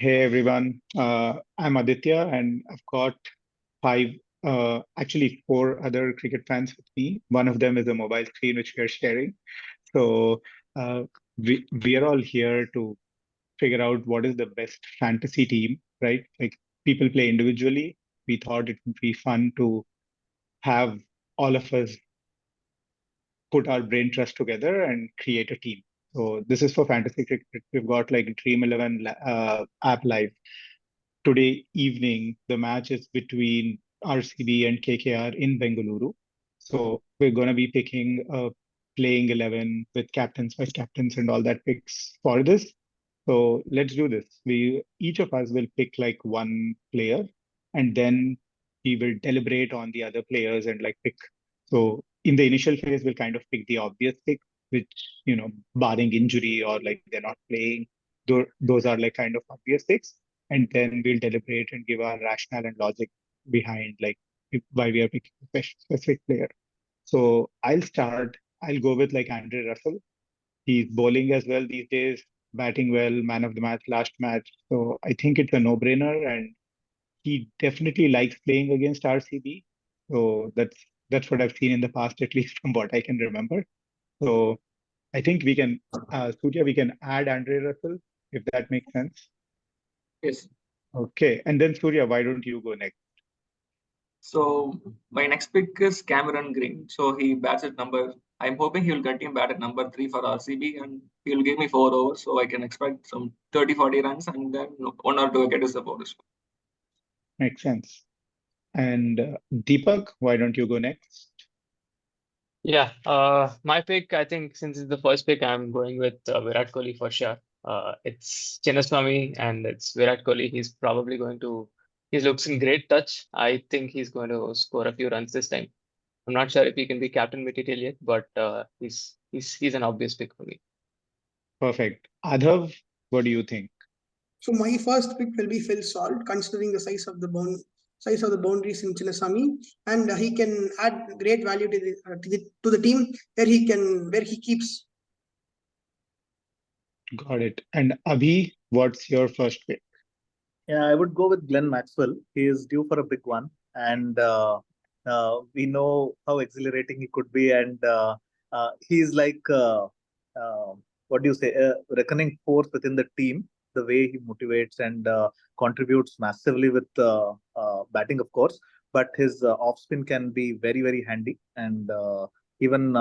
Hey everyone, I'm Aditya, and I've got five, actually four other cricket fans with me. One of them is a mobile screen which we are sharing. So uh, we are all here to figure out what is the best fantasy team, right? Like people play individually. We thought it would be fun to have all of us put our brain trust together and create a team. So this is for fantasy cricket. We've got like Dream 11 app live today evening. The match is between RCB and KKR in Bengaluru. So we're going to be picking a playing 11 with captains, vice captains, and all that picks for this. So let's do this. We each of us will pick like one player, and then we will deliberate on the other players and like pick. So in the initial phase, we'll kind of pick the obvious pick, which barring injury or like they're not playing, those are like kind of obvious picks, and then we'll deliberate and give our rationale and logic behind like why we are picking a specific player. So I'll start. I'll go with like Andre Russell. He's bowling as well these days, batting well, man of the match last match. So I think it's a no-brainer, and he definitely likes playing against RCB. So that's what I've seen in the past, at least from what I can remember. So I think we can, Surya, we can add Andre Russell if that makes sense. Yes. Okay, and then Surya, why don't you go next? So my next pick is Cameron Green. So he bats at number. I'm hoping he will continue bat at number 3 for RCB, and he will give me 4 overs, so I can expect some 30-40 runs, and then one or two wickets is the bonus. Makes sense. And Deepak, why don't you go next? Yeah, my pick, I think since it's the first pick, I'm going with Virat Kohli for sure. It's Chinnaswamy and it's Virat Kohli. He looks in great touch. I think he's going to score a few runs this time. I'm not sure if he can be captain material yet, but he's an obvious pick for me. Perfect. Adhav, what do you think? So my first pick will be Phil Salt, considering the size of the boundaries in Chinnaswamy, and he can add great value to the team where he keeps. Got it. And Abhi, what's your first pick? Yeah, I would go with Glenn Maxwell. He is due for a big one, and we know how exhilarating he could be. And he's like, what do you say, a reckoning force within the team. The way he motivates and contributes massively with batting, of course, but his off spin can be very, very handy, and even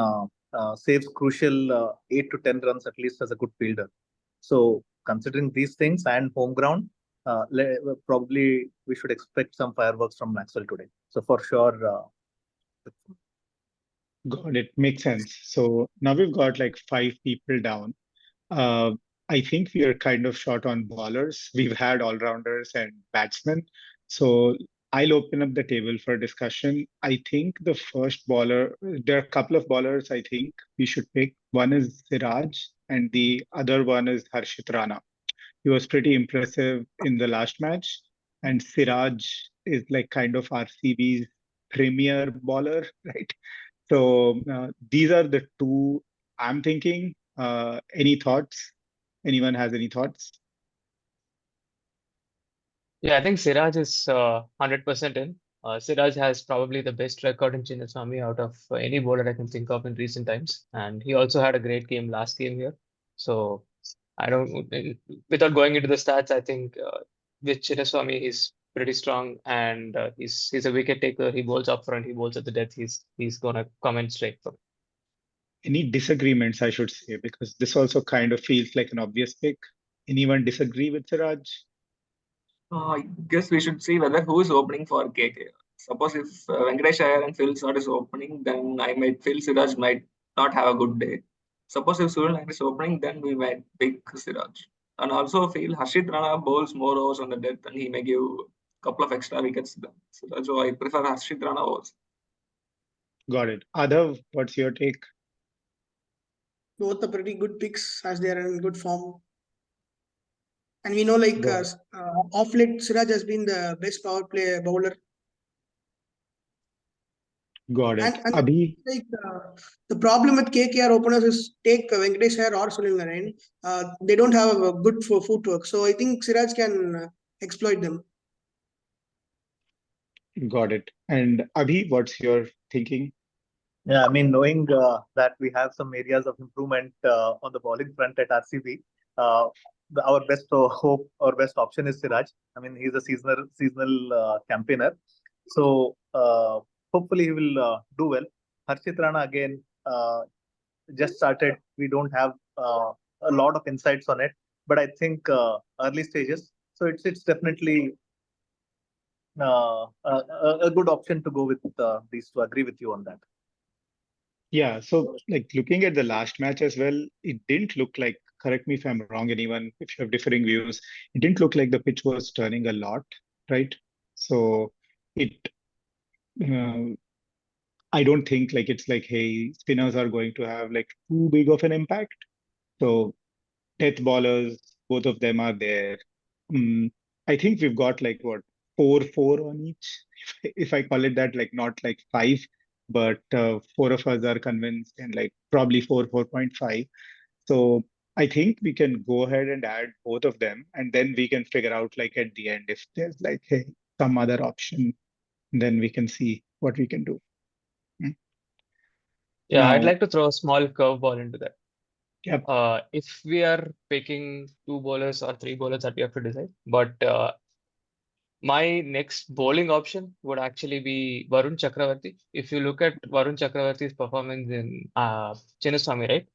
saves crucial 8 to 10 runs at least as a good fielder. So, considering these things and home ground, probably we should expect some fireworks from Maxwell today. So for sure. Got it. Makes sense. So now we've got like five people down. Uh, I think we are kind of short on bowlers. We've had all-rounders and batsmen. So I'll open up the table for discussion. I think the first bowler, there are a couple of bowlers I think we should pick. One is Siraj and the other one is Harshit Rana. He was pretty impressive in the last match. And Siraj is like kind of RCB's premier bowler, right? So these are the two I'm thinking. Any thoughts? Anyone has any thoughts? Yeah, I think Siraj is 100% in. Siraj has probably the best record in Chinnaswamy out of any bowler I can think of in recent times, and he also had a great game last game here. So I don't, without going into the stats, I think with Chinnaswamy he's pretty strong, and he's a wicket taker. He bowls up front, he bowls at the death. He's gonna come in straight for me. Any disagreements, I should say, because this also kind of feels like an obvious pick. Anyone disagree with Siraj? I guess we should see whether who is opening for KKR. Suppose if Venkatesh Iyer and Phil Salt is opening, then I might feel Siraj might not have a good day. Suppose if Surya Nair is opening, then we might pick Siraj. And also feel Harshit Rana bowls more overs on the death, and he may give a couple of extra wickets than Siraj. So I prefer Harshit Rana overs. Got it. Adhav, what's your take? Both are pretty good picks as they are in good form. And we know, like, off late, Siraj has been the best power play bowler. Got it. And Abhi, like the problem with KKR openers is take Venkatesh Iyer or Sunil Narain. They don't have a good footwork, so I think Siraj can exploit them. got it. And Abhi, what's your thinking? Yeah, I mean, knowing that we have some areas of improvement on the bowling front at RCB, our best hope or best option is Siraj. I mean, he's a seasonal campaigner, so hopefully he will do well. Harshit Rana again just started. We don't have a lot of insights on it, but I think early stages. So it's definitely a good option to go with these two. Agree with you on that. Yeah, so like looking at the last match as well, it didn't look like, correct me if I'm wrong, anyone, if you have differing views, it didn't look like the pitch was turning a lot, right? So it, uh, I don't think like it's like, hey, spinners are going to have like too big of an impact. So death ballers, both of them are there. Mm, I think we've got like what, 4-4 on each, if I call it that, like not like five, but four of us are convinced, and like probably 4.5. So I think we can go ahead and add both of them, and then we can figure out like at the end if there's like, hey, some other option, then we can see what we can do. Mm. Yeah, I'd Now, like to throw a small curveball into that. yep, If we are picking two bowlers or three bowlers that we have to decide, but my next bowling option would actually be Varun Chakravarti. If you look at Varun Chakravarti's performance in Chinnaswamy, right?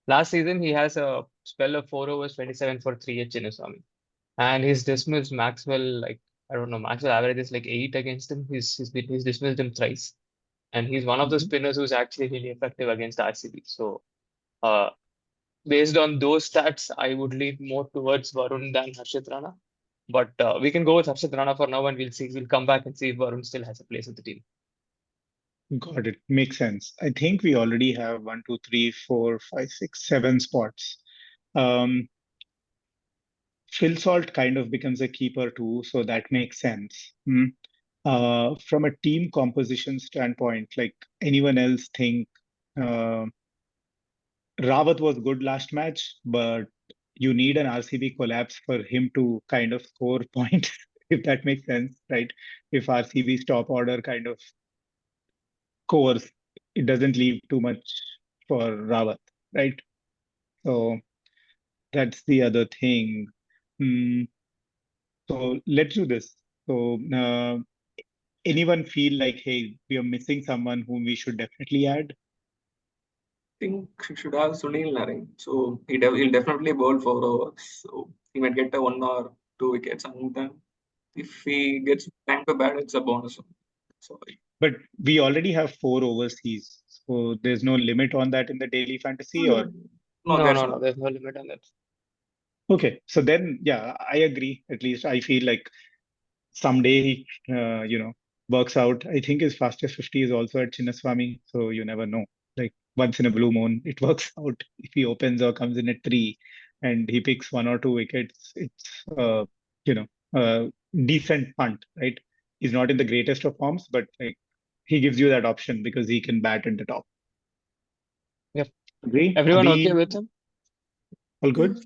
Last season, he has a spell of 4 overs, 27 for 3 at Chinnaswamy. And he's dismissed Maxwell, like, I don't know, Maxwell average is like 8 against him. He's dismissed him thrice. And he's one of the Mhm. spinners who's actually really effective against RCB. So, uh, based on those stats, I would lean more towards Varun than Harshit Rana. But we can go with Harshit Rana for now, and we'll see. We'll come back and see if Varun still has a place in the team. Got it. Makes sense. I think we already have 1, 2, 3, 4, 5, 6, 7 spots. Um, Phil Salt kind of becomes a keeper too, so that makes sense. From a team composition standpoint, like anyone else think uh, Rawat was good last match, but you need an RCB collapse for him to kind of score points, if that makes sense, right? If RCB's top order kind of scores, it doesn't leave too much for Rawat, right? So that's the other thing. Hmm. So let's do this. So anyone feel like, hey, we are missing someone whom we should definitely add? Think he should have Sunil Narain. So he'll definitely bowl 4 overs. So he might get a 1 or 2 wickets, and then if he gets time to bat, it's a bonus. So But we already have 4 overseas, so there's no limit on that in the daily fantasy, or no, No, there's no, no. no. There's no limit on that. okay. So then, yeah, I agree. At least I feel like someday he, works out. I think his fastest 50 is also at Chinnaswamy, so you never know. Like once in a blue moon, it works out. If he opens or comes in at 3, and he picks 1 or 2 wickets, it's you know, a decent punt, right? He's not in the greatest of forms, but like he gives you that option because he can bat at the top. Yep. Agree? Everyone okay Abhi, with him? all good?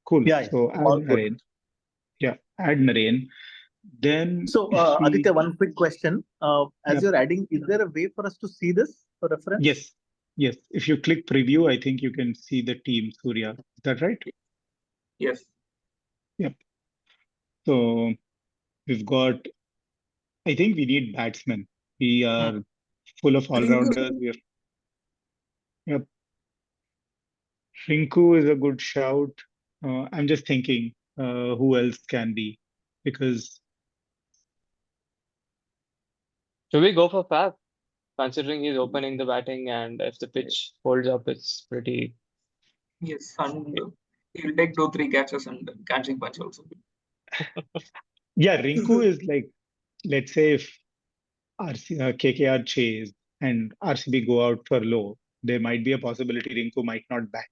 Cool. Yeah, So add all good. Naren. Yeah, add Naren. Then So, if we, Aditya, one quick question. As yeah, you're adding, is there a way for us to see this for reference? yes, yes. If you click preview, I think you can see the team, Surya. Is that right? Yes. Yep. So we've got, I think we need batsmen. We are full of Rinku, all-rounders. We have, yep. Rinku is a good shout. I'm just thinking who else can be, because Should we go for Fab? Considering he's opening the batting, and if the pitch holds up, it's pretty. Yes, and he'll take 2, 3 catches and catching punch also. yeah, Rinku is like, let's say if KKR chase and RCB go out for low, there might be a possibility Rinku might not bat,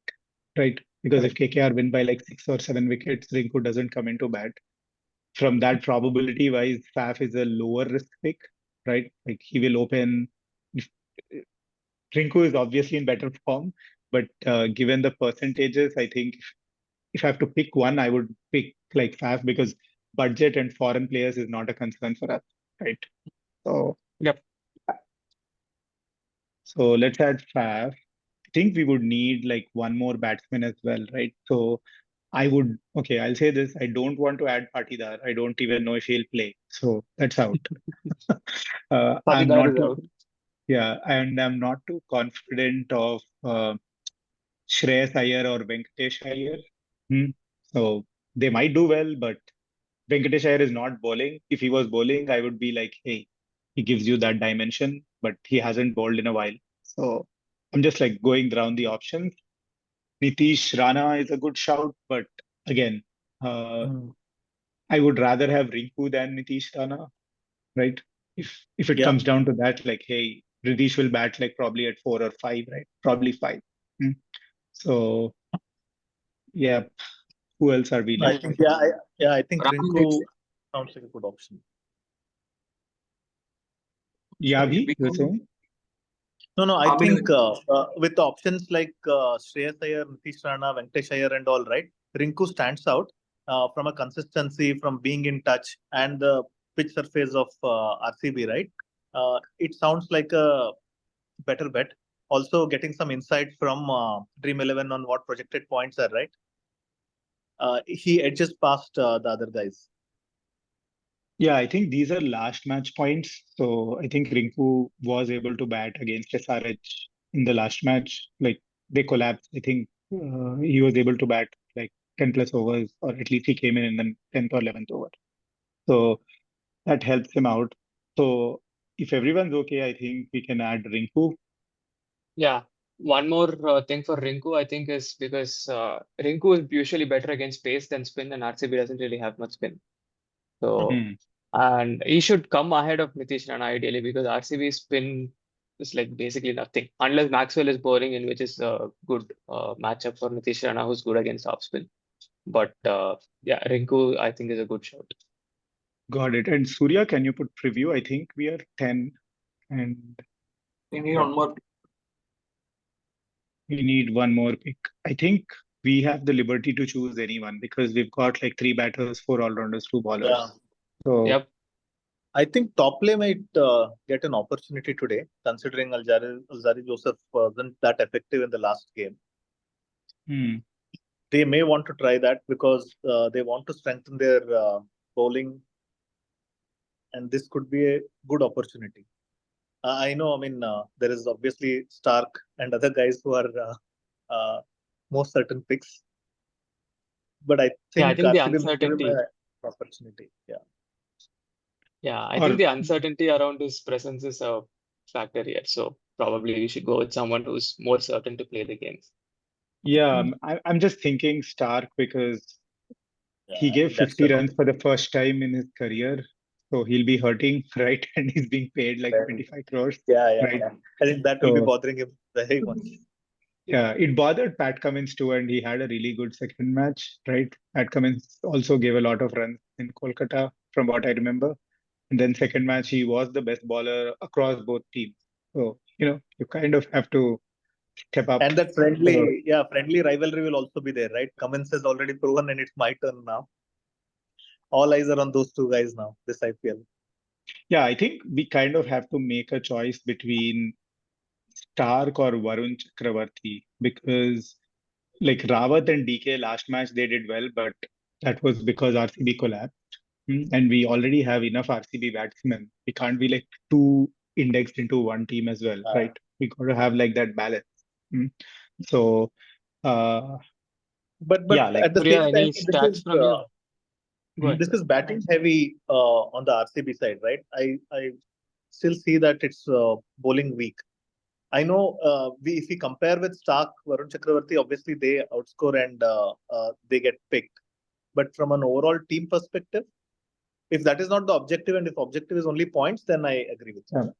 right? Because if KKR win by like 6 or 7 wickets, Rinku doesn't come into bat. From that probability wise, Faf is a lower risk pick. right? Like he will open. Rinku is obviously in better form, but given the percentages, I think if I have to pick one, I would pick like Faf because budget and foreign players is not a concern for us, right? So Yep. so let's add Faf. I think we would need like one more batsman as well, right? So okay, I'll say this. I don't want to add Patidar. I don't even know if he'll play. So that's out. I'm Patidar not is too, out. yeah, and I'm not too confident of Shreyas Iyer or Venkatesh Iyer. So they might do well, but Venkatesh Iyer is not bowling. If he was bowling, I would be like, hey, he gives you that dimension, but he hasn't bowled in a while. So I'm just like going down the options. Nitish Rana is a good shout, but again, I would rather have Rinku than Nitish Rana, right? If it Yeah. comes down to that, like, hey, Ritesh will bat like probably at 4 or 5, right? Probably 5. So yeah, who else are we I left think with? I think Rahul Rinku sounds like a good option. Yavi, we you're go- saying? No, I I mean, think with options like Shreyas Iyer, Nitish Rana, Venkatesh Iyer and all, right? Rinku stands out from a consistency, from being in touch and the pitch surface of RCB, right? It sounds like a better bet. Also getting some insight from Dream 11 on what projected points are, right? He edges past the other guys. Yeah, I think these are last match points. So I think Rinku was able to bat against SRH in the last match. Like they collapsed. I think he was able to bat like 10 plus overs, or at least he came in the 10th or 11th over. So that helps him out. So if everyone's okay, I think we can add Rinku. Yeah. One more thing for Rinku, I think, is because Rinku is usually better against pace than spin, and RCB doesn't really have much spin. So, and he should come ahead of Nitish Rana ideally because RCB spin is like basically nothing unless Maxwell is bowling, in which is a good matchup for Nitish Rana, who's good against off spin. But yeah, Rinku, I think, is a good shot. Got it. And Surya, can you put preview? I think we are 10 and we need one more. we need one more pick. I think we have the liberty to choose anyone because we've got like 3 batters, 4 all-rounders, 2 bowlers. Yeah. So Yep. I think Topley might get an opportunity today, considering Alzari Joseph wasn't that effective in the last game. They may want to try that because they want to strengthen their bowling, and this could be a good opportunity. I know, I mean, there is obviously Stark and other guys who are more certain picks, but I think, I think the RCB might give him uncertainty. an opportunity. Yeah. Yeah, I think the uncertainty around his presence is a factor here. So probably we should go with someone who's more certain to play the game. yeah, I'm just thinking Stark because he I gave think that's 50 the- runs for the first time in his career. So he'll be hurting, right? And he's being paid like 25 crores. Yeah. Right. I think that will be So bothering him very much. yeah, it bothered Pat Cummins too, and he had a really good second match, right? Pat Cummins also gave a lot of runs in Kolkata, from what I remember. And then second match, he was the best bowler across both teams. So, you kind of have to step up. And that friendly rivalry will also be there, right? Cummins has already proven, and it's my turn now. All eyes are on those two guys now, this IPL. Yeah, I think we kind of have to make a choice between Stark or Varun Chakravarti because like Rawat and DK last match they did well, but that was because RCB collapsed. And we already have enough RCB batsmen. We can't be like too indexed into one team as well, right? We got to have like that balance. So, But yeah, like at the Surya, same any time, stats from you? Go ahead. this is batting heavy on the RCB side, right? I still see that it's bowling weak. I know if we compare with Stark, Varun Chakravarti, obviously they outscore and they get picked. But from an overall team perspective, if that is not the objective and if objective is only points, then I agree with you.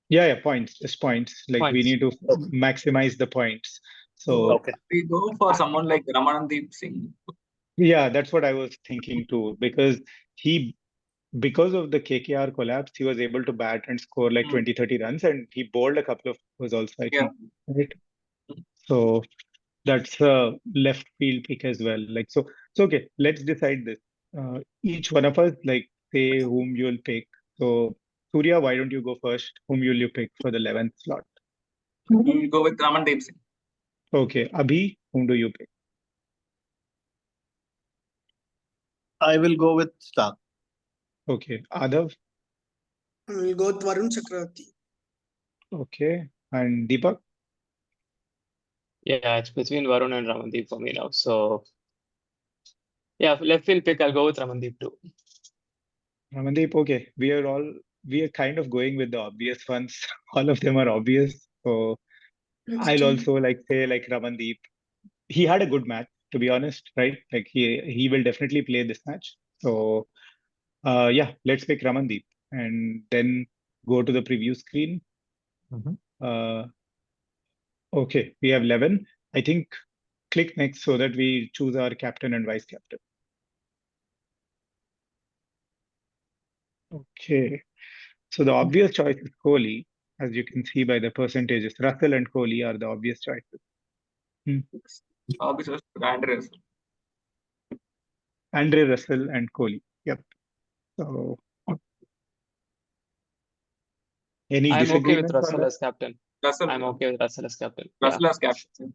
yeah, points, just points. Like we Points. need to maximize the points. So Okay. We go for someone like Ramandeep Singh. yeah, that's what I was thinking too, because he because of the KKR collapse, he was able to bat and score like 20, 30 runs, and he bowled a couple of overs also, I Yeah. think. Right? So that's a left field pick as well. Like so okay, let's decide this. Each one of us like say whom you'll pick. So Surya, why don't you go first? Whom will you pick for the 11th slot? We'll go with Ramandeep Singh. Okay, Abhi, whom do you pick? I will go with Stark. Okay, Adav. We'll go with Varun Chakravarti. Okay, and Deepak. Yeah, it's between Varun and Ramandeep for me now. So yeah, left field pick, I'll go with Ramandeep too. Ramandeep, okay. We are kind of going with the obvious ones. All of them are obvious. So Next I'll team. also like say like Ramandeep. He had a good match, to be honest, right? Like he will definitely play this match. So yeah, let's pick Ramandeep and then go to the preview screen. Uh, okay, we have 11. I think click next so that we choose our captain and vice captain. Okay, so the obvious choice is Kohli, as you can see by the percentages. Russell and Kohli are the obvious choices. Obviously, Andre Russell. Andre Russell and Kohli. Yep. So any I'm okay with disagreements on Russell that? as captain. Russell. I'm okay with Russell as captain. Yeah. Russell as captain.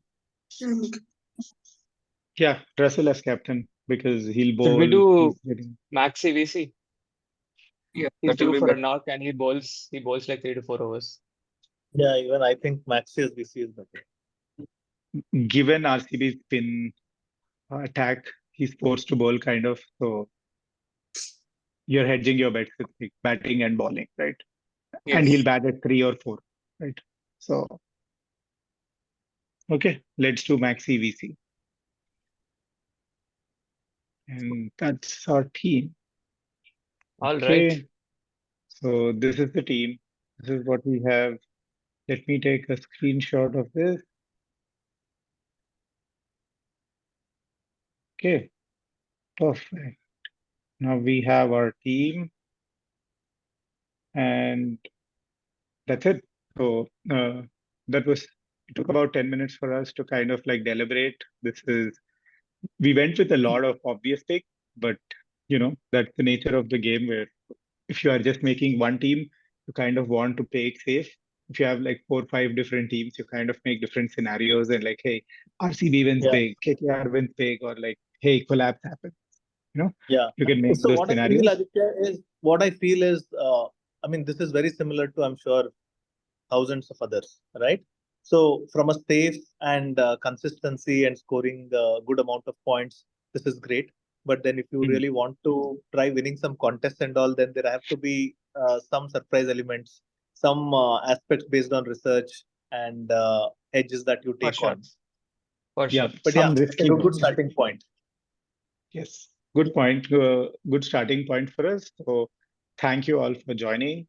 Yeah, Russell as captain because he'll Should bowl. we do He's getting... Maxi VC? Yeah, He's that will due be for a better. knock and he bowls like 3 to 4 overs. Yeah, even I think Maxi's VC is better. Given RCB's spin attack, he's forced to bowl kind of. So you're hedging your bets with like batting and bowling, right? And he'll Yes. bat at 3 or 4, right? So okay, let's do Maxi VC. And that's our team. All Okay. right. So this is the team. This is what we have. Let me take a screenshot of this. Okay, perfect. Now we have our team and that's it. So it took about 10 minutes for us to kind of like deliberate. We went with a lot of obvious picks, but that's the nature of the game where if you are just making one team, you kind of want to play it safe. If you have like 4 or 5 different teams, you kind of make different scenarios and like, hey, RCB wins Yeah. big, KKR wins big, or like, hey, collapse happens. Yeah. You can make So those what I scenarios. feel, Aditya, is, I mean, this is very similar to, I'm sure, thousands of others, right? So from a safe and consistency and scoring a good amount of points, this is great. But then if you really want to try winning some contests and all, then there have to be some surprise elements, some aspects based on research and edges that you For take sure. on. For Yeah, sure. But some yeah, it's risky a good moves. starting point. Yes, good point. Good starting point for us. So thank you all for joining.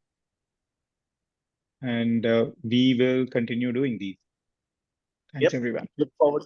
And we will continue doing these. Thanks, everyone. Look forward